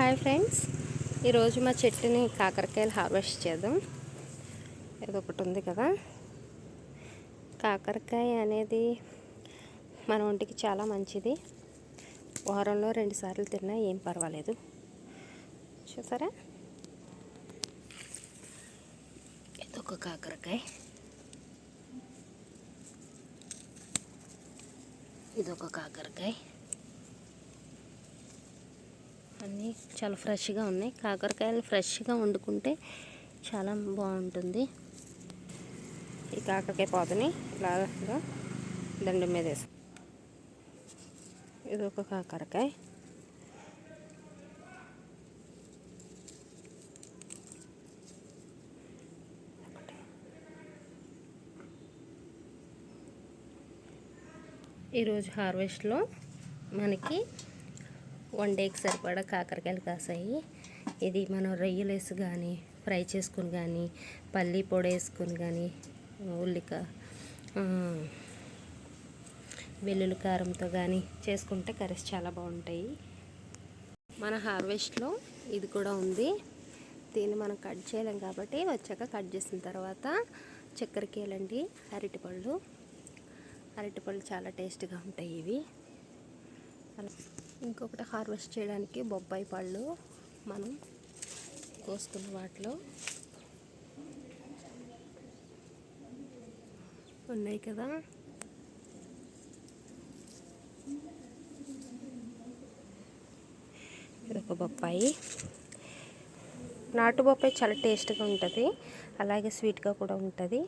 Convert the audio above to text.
Hi friends, ఈరోజు మా చెట్టుని కాకరకాయలు హార్వెస్ట్ చేద్దాం. ఇది ఒకటి ఉంది కదా, కాకరకాయ అనేది మన ఒంటికి చాలా మంచిది. వారంలో 2 సార్లు తిన్నా ఏం పర్వాలేదు. చూసారా, ఇదొక కాకరకాయ, ఇదొక కాకరకాయ. అన్నీ చాలా ఫ్రెష్గా ఉన్నాయి. కాకరకాయలు ఫ్రెష్గా వండుకుంటే చాలా బాగుంటుంది. ఈ కాకరకాయ పాదుని ఇలాగా దండం మీద వేసి, ఇది ఒక కాకరకాయ, ఈరోజు హార్వెస్ట్లో మనకి 1 డేకి సరిపడా కాకరకాయలు కాసాయి. ఇది మనం రొయ్యలు వేసి కానీ, ఫ్రై చేసుకుని కానీ, పల్లి పొడి వేసుకుని కానీ, వెల్లుల్లి కారంతో కానీ చేసుకుంటే కర్రీస్ చాలా బాగుంటాయి. మన హార్వెస్ట్లో ఇది కూడా ఉంది. దీన్ని మనం కట్ చేయలేం కాబట్టి వచ్చాక కట్ చేసిన తర్వాత చక్కెరకేలండి, అరటిపళ్ళు చాలా టేస్ట్గా ఉంటాయి ఇవి. ఇంకొకటి హార్వెస్ట్ చేయడానికి బొప్పాయి పళ్ళు మనం కోసుకున్న వాటిలో ఉన్నాయి కదా. ఇదొక బొప్పాయి. నాటు బొప్పాయి చాలా టేస్ట్గా ఉంటుంది, అలాగే స్వీట్గా కూడా ఉంటుంది.